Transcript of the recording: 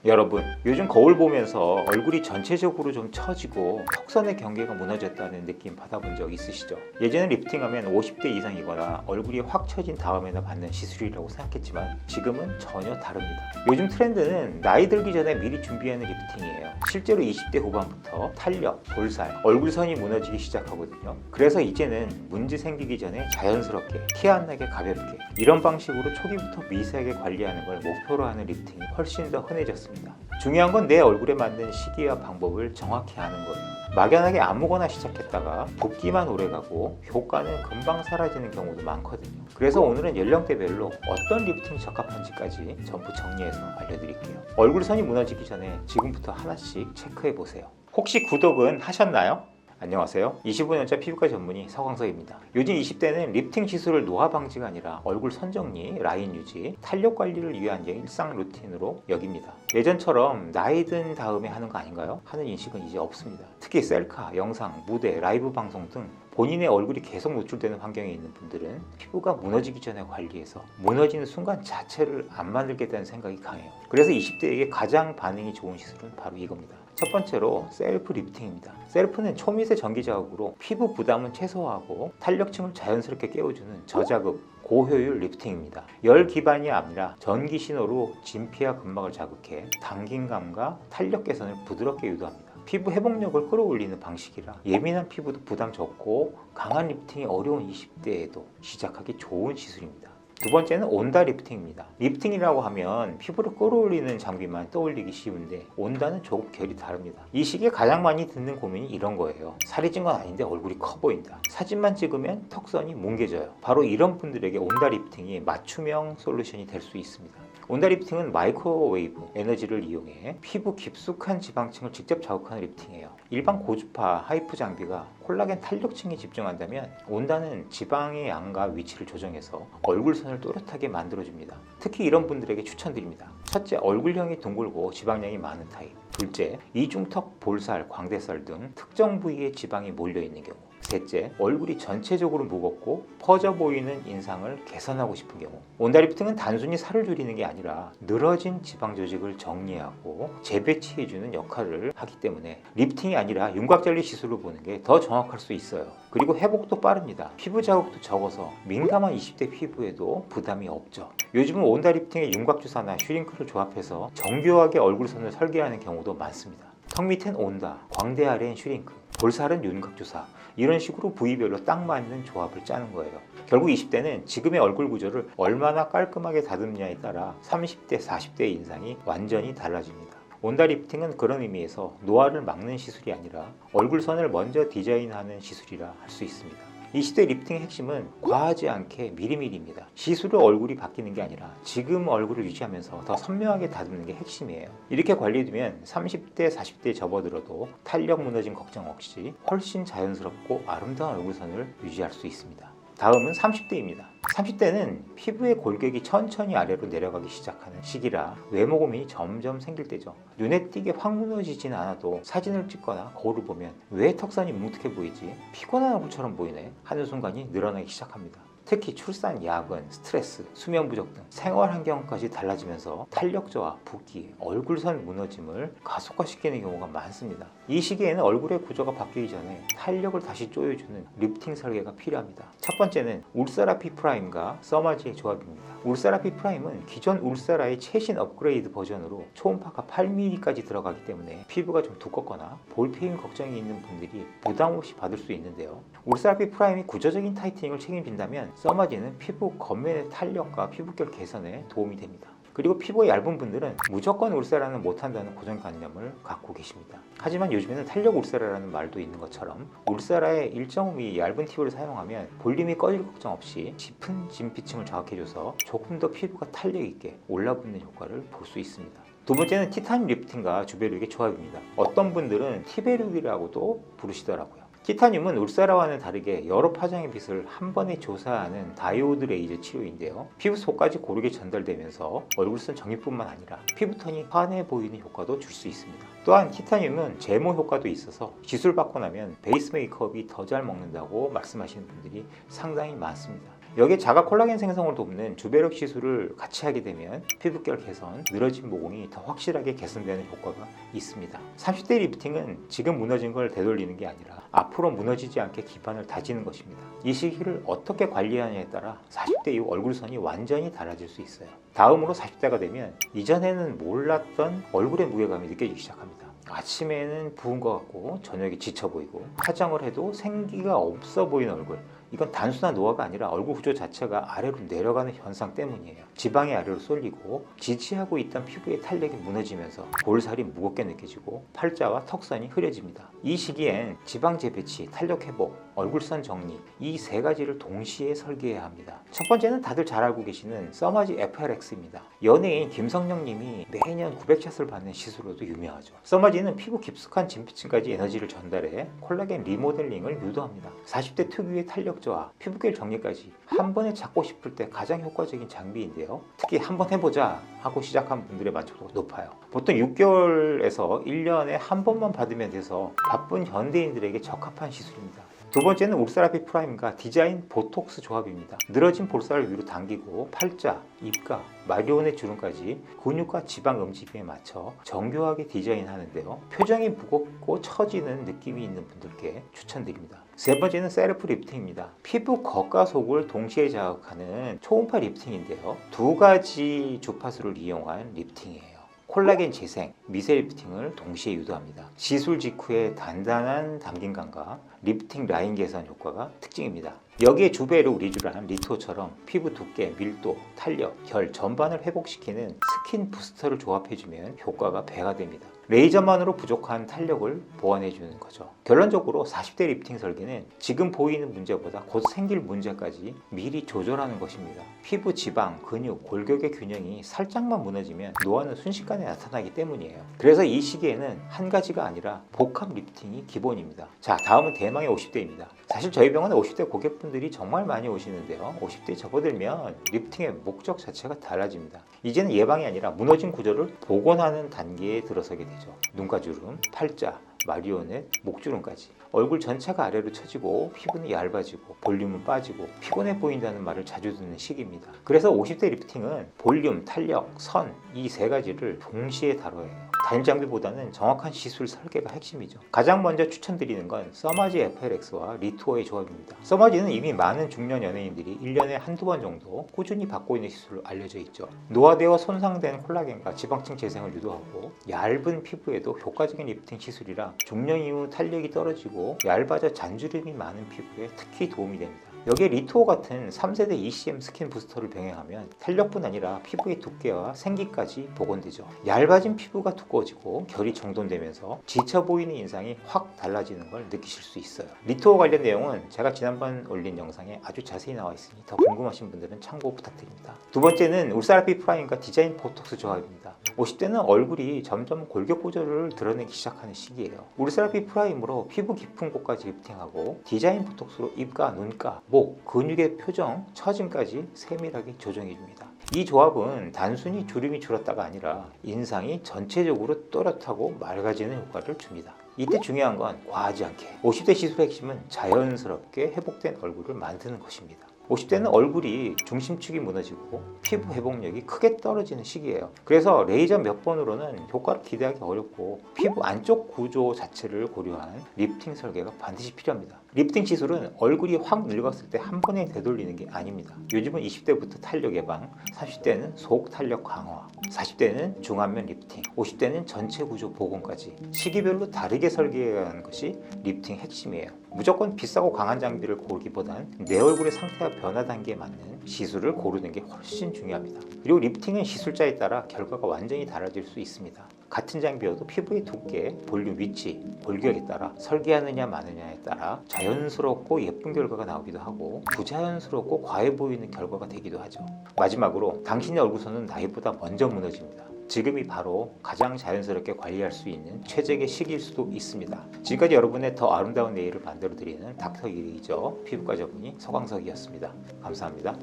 여러분, 요즘 거울 보면서 얼굴이 전체적으로 좀 처지고 턱선의 경계가 무너졌다는 느낌 받아본 적 있으시죠? 예전에 리프팅하면 50대 이상이거나 얼굴이 확 처진 다음에나 받는 시술이라고 생각했지만 지금은 전혀 다릅니다. 요즘 트렌드는 나이 들기 전에 미리 준비하는 리프팅이에요. 실제로 20대 후반부터 탄력, 볼살, 얼굴선이 무너지기 시작하거든요. 그래서 이제는 문제 생기기 전에 자연스럽게 티 안 나게 가볍게 이런 방식으로 초기부터 미세하게 관리하는 걸 목표로 하는 리프팅이 훨씬 더 흔해졌습니다. 중요한 건 내 얼굴에 맞는 시기와 방법을 정확히 아는 거예요. 막연하게 아무거나 시작했다가 붓기만 오래가고 효과는 금방 사라지는 경우도 많거든요. 그래서 오늘은 연령대별로 어떤 리프팅이 적합한지까지 전부 정리해서 알려드릴게요. 얼굴선이 무너지기 전에 지금부터 하나씩 체크해보세요. 혹시 구독은 하셨나요? 안녕하세요. 25년차 피부과 전문의 서광석입니다. 요즘 20대는 리프팅 시술을 노화 방지가 아니라 얼굴 선 정리, 라인 유지, 탄력 관리를 위한 일상 루틴으로 여깁니다. 예전처럼 나이 든 다음에 하는 거 아닌가요? 하는 인식은 이제 없습니다. 특히 셀카, 영상, 무대, 라이브 방송 등 본인의 얼굴이 계속 노출되는 환경에 있는 분들은 피부가 무너지기 전에 관리해서 무너지는 순간 자체를 안 만들겠다는 생각이 강해요. 그래서 20대에게 가장 반응이 좋은 시술은 바로 이겁니다. 첫 번째로 셀프 리프팅입니다. 셀프는 초미세 전기 자극으로 피부 부담은 최소화하고 탄력층을 자연스럽게 깨워주는 저자극 고효율 리프팅입니다. 열 기반이 아니라 전기 신호로 진피와 근막을 자극해 당긴감과 탄력 개선을 부드럽게 유도합니다. 피부 회복력을 끌어올리는 방식이라 예민한 피부도 부담 적고 강한 리프팅이 어려운 20대에도 시작하기 좋은 시술입니다. 두 번째는 온다 리프팅입니다. 리프팅이라고 하면 피부를 끌어올리는 장비만 떠올리기 쉬운데 온다는 조금 결이 다릅니다. 이 시기에 가장 많이 듣는 고민이 이런 거예요. 살이 찐 건 아닌데 얼굴이 커 보인다. 사진만 찍으면 턱선이 뭉개져요. 바로 이런 분들에게 온다 리프팅이 맞춤형 솔루션이 될 수 있습니다. 온다 리프팅은 마이크로웨이브 에너지를 이용해 피부 깊숙한 지방층을 직접 자극하는 리프팅이에요. 일반 고주파 하이프 장비가 콜라겐 탄력층에 집중한다면 온다는 지방의 양과 위치를 조정해서 얼굴선을 또렷하게 만들어줍니다. 특히 이런 분들에게 추천드립니다. 첫째, 얼굴형이 둥글고 지방량이 많은 타입. 둘째, 이중턱, 볼살, 광대살 등 특정 부위에 지방이 몰려있는 경우. 셋째, 얼굴이 전체적으로 무겁고 퍼져 보이는 인상을 개선하고 싶은 경우. 온다 리프팅은 단순히 살을 줄이는 게 아니라 늘어진 지방 조직을 정리하고 재배치해주는 역할을 하기 때문에 리프팅이 아니라 윤곽젤리 시술로 보는 게 더 정확할 수 있어요. 그리고 회복도 빠릅니다. 피부 자극도 적어서 민감한 20대 피부에도 부담이 없죠. 요즘은 온다 리프팅에 윤곽주사나 슈링크를 조합해서 정교하게 얼굴선을 설계하는 경우도 많습니다. 턱 밑엔 온다, 광대 아래엔 슈링크, 볼살은 윤곽주사, 이런 식으로 부위별로 딱 맞는 조합을 짜는 거예요. 결국 20대는 지금의 얼굴 구조를 얼마나 깔끔하게 다듬냐에 따라 30대, 40대의 인상이 완전히 달라집니다. 온다 리프팅은 그런 의미에서 노화를 막는 시술이 아니라 얼굴선을 먼저 디자인하는 시술이라 할 수 있습니다. 20대 리프팅의 핵심은 과하지 않게 미리미리입니다. 시술로 얼굴이 바뀌는 게 아니라 지금 얼굴을 유지하면서 더 선명하게 다듬는 게 핵심이에요. 이렇게 관리해두면 30대, 40대에 접어들어도 탄력 무너짐 걱정 없이 훨씬 자연스럽고 아름다운 얼굴선을 유지할 수 있습니다. 다음은 30대입니다. 30대는 피부의 골격이 천천히 아래로 내려가기 시작하는 시기라 외모 고민이 점점 생길 때죠. 눈에 띄게 확 무너지지는 않아도 사진을 찍거나 거울을 보면 왜 턱선이 뭉툭해 보이지? 피곤한 얼굴처럼 보이네? 하는 순간이 늘어나기 시작합니다. 특히 출산, 야근, 스트레스, 수면 부족 등 생활 환경까지 달라지면서 탄력 저하, 붓기, 얼굴선 무너짐을 가속화시키는 경우가 많습니다. 이 시기에는 얼굴의 구조가 바뀌기 전에 탄력을 다시 조여주는 리프팅 설계가 필요합니다. 첫 번째는 울사라피 프라임과 써마지의 조합입니다. 울사라피 프라임은 기존 울사라의 최신 업그레이드 버전으로 초음파가 8mm까지 들어가기 때문에 피부가 좀 두껍거나 볼페임 걱정이 있는 분들이 부담 없이 받을 수 있는데요. 울사라피 프라임이 구조적인 타이트닝을 책임진다면 써마지는 피부 겉면의 탄력과 피부결 개선에 도움이 됩니다. 그리고 피부가 얇은 분들은 무조건 울사라는 못한다는 고정관념을 갖고 계십니다. 하지만 요즘에는 탄력 울사라라는 말도 있는 것처럼 울사라의 1.5mm 얇은 팁을 사용하면 볼륨이 꺼질 걱정 없이 짙은 진피층을 자극해줘서 조금 더 피부가 탄력 있게 올라붙는 효과를 볼 수 있습니다. 두 번째는 티타늄 리프팅과 주베룩의 조합입니다. 어떤 분들은 티베룩이라고도 부르시더라고요. 티타늄은 울사라와는 다르게 여러 파장의 빛을 한 번에 조사하는 다이오드 레이저 치료인데요. 피부 속까지 고르게 전달되면서 얼굴선 정리뿐만 아니라 피부톤이 환해 보이는 효과도 줄 수 있습니다. 또한 티타늄은 제모 효과도 있어서 시술 받고 나면 베이스 메이크업이 더 잘 먹는다고 말씀하시는 분들이 상당히 많습니다. 여기에 자가 콜라겐 생성을 돕는 주베력 시술을 같이 하게 되면 피부결 개선, 늘어진 모공이 더 확실하게 개선되는 효과가 있습니다. 30대 리프팅은 지금 무너진 걸 되돌리는 게 아니라 앞으로 무너지지 않게 기반을 다지는 것입니다. 이 시기를 어떻게 관리하느냐에 따라 40대 이후 얼굴선이 완전히 달라질 수 있어요. 다음으로 40대가 되면 이전에는 몰랐던 얼굴의 무게감이 느껴지기 시작합니다. 아침에는 부은 것 같고 저녁에 지쳐 보이고 화장을 해도 생기가 없어 보이는 얼굴, 이건 단순한 노화가 아니라 얼굴 구조 자체가 아래로 내려가는 현상 때문이에요. 지방이 아래로 쏠리고 지지하고 있던 피부의 탄력이 무너지면서 볼살이 무겁게 느껴지고 팔자와 턱선이 흐려집니다. 이 시기엔 지방 재배치, 탄력 회복, 얼굴선 정리, 이 세 가지를 동시에 설계해야 합니다. 첫 번째는 다들 잘 알고 계시는 써마지 FLX입니다. 연예인 김성령 님이 매년 900샷을 받는 시술로도 유명하죠. 써마지는 피부 깊숙한 진피층까지 에너지를 전달해 콜라겐 리모델링을 유도합니다. 40대 특유의 탄력 저하, 피부결 정리까지 한 번에 잡고 싶을 때 가장 효과적인 장비인데요. 특히 한번 해보자 하고 시작한 분들의 만족도가 높아요. 보통 6개월에서 1년에 한 번만 받으면 돼서 바쁜 현대인들에게 적합한 시술입니다. 두 번째는 울사라피 프라임과 디자인 보톡스 조합입니다. 늘어진 볼살을 위로 당기고 팔자, 입가, 마리오넷 주름까지 근육과 지방 움직임에 맞춰 정교하게 디자인하는데요. 표정이 무겁고 처지는 느낌이 있는 분들께 추천드립니다. 세 번째는 셀프 리프팅입니다. 피부 겉과 속을 동시에 자극하는 초음파 리프팅인데요. 두 가지 주파수를 이용한 리프팅이에요. 콜라겐 재생, 미세 리프팅을 동시에 유도합니다. 시술 직후의 단단한 당긴감과 리프팅 라인 개선 효과가 특징입니다. 여기에 주베르 리쥬란 리토처럼 피부 두께, 밀도, 탄력, 결 전반을 회복시키는 스킨 부스터를 조합해주면 효과가 배가 됩니다. 레이저만으로 부족한 탄력을 보완해주는 거죠. 결론적으로 40대 리프팅 설계는 지금 보이는 문제보다 곧 생길 문제까지 미리 조절하는 것입니다. 피부 지방, 근육, 골격의 균형이 살짝만 무너지면 노화는 순식간에 나타나기 때문이에요. 그래서 이 시기에는 한 가지가 아니라 복합 리프팅이 기본입니다. 자, 다음은 대망의 50대입니다. 사실 저희 병원에 50대 고객분들이 정말 많이 오시는데요. 50대에 접어들면 리프팅의 목적 자체가 달라집니다. 이제는 예방이 아니라 무너진 구조를 복원하는 단계에 들어서게 되죠. 눈가 주름, 팔자, 마리오넷, 목주름까지 얼굴 전체가 아래로 처지고 피부는 얇아지고 볼륨은 빠지고 피곤해 보인다는 말을 자주 듣는 시기입니다. 그래서 50대 리프팅은 볼륨, 탄력, 선 이 세 가지를 동시에 다뤄야 해요. 단일 장비보다는 정확한 시술 설계가 핵심이죠. 가장 먼저 추천드리는 건 써마지 FLX와 리투어의 조합입니다. 써마지는 이미 많은 중년 연예인들이 1년에 한두 번 정도 꾸준히 받고 있는 시술로 알려져 있죠. 노화되어 손상된 콜라겐과 지방층 재생을 유도하고 얇은 피부에도 효과적인 리프팅 시술이라 중년 이후 탄력이 떨어지고 얇아져 잔주름이 많은 피부에 특히 도움이 됩니다. 여기에 리투어 같은 3세대 ECM 스킨 부스터를 병행하면 탄력뿐 아니라 피부의 두께와 생기까지 복원되죠. 얇아진 피부가 두꺼워지고 결이 정돈되면서 지쳐 보이는 인상이 확 달라지는 걸 느끼실 수 있어요. 리투어 관련 내용은 제가 지난번 올린 영상에 아주 자세히 나와 있으니 더 궁금하신 분들은 참고 부탁드립니다. 두 번째는 울사라피 프라임과 디자인 보톡스 조합입니다. 50대는 얼굴이 점점 골격 구조를 드러내기 시작하는 시기예요. 울사라피 프라임으로 피부 깊은 곳까지 리프팅하고 디자인 보톡스로 입가, 눈가, 목, 근육의 표정, 처짐까지 세밀하게 조정해줍니다. 이 조합은 단순히 주름이 줄었다가 아니라 인상이 전체적으로 또렷하고 맑아지는 효과를 줍니다. 이때 중요한 건 과하지 않게 50대 시술의 핵심은 자연스럽게 회복된 얼굴을 만드는 것입니다. 50대는 얼굴이 중심축이 무너지고 피부 회복력이 크게 떨어지는 시기예요. 그래서 레이저 몇 번으로는 효과를 기대하기 어렵고 피부 안쪽 구조 자체를 고려한 리프팅 설계가 반드시 필요합니다. 리프팅 시술은 얼굴이 확 늙었을 때 한 번에 되돌리는 게 아닙니다. 요즘은 20대부터 탄력 예방, 30대는 속 탄력 강화, 40대는 중안면 리프팅, 50대는 전체 구조 복원까지 시기별로 다르게 설계해야 하는 것이 리프팅 핵심이에요. 무조건 비싸고 강한 장비를 고르기보단 내 얼굴의 상태와 변화 단계에 맞는 시술을 고르는 게 훨씬 중요합니다. 그리고 리프팅은 시술자에 따라 결과가 완전히 달라질 수 있습니다. 같은 장비여도 피부의 두께, 볼륨 위치, 골격에 따라 설계하느냐 마느냐에 따라 자연스럽고 예쁜 결과가 나오기도 하고 부자연스럽고 과해 보이는 결과가 되기도 하죠. 마지막으로 당신의 얼굴선은 나이보다 먼저 무너집니다. 지금이 바로 가장 자연스럽게 관리할 수 있는 최적의 시기일 수도 있습니다. 지금까지 여러분의 더 아름다운 내일을 만들어드리는 닥터 이리이죠. 피부과 전문의 서광석이었습니다. 감사합니다.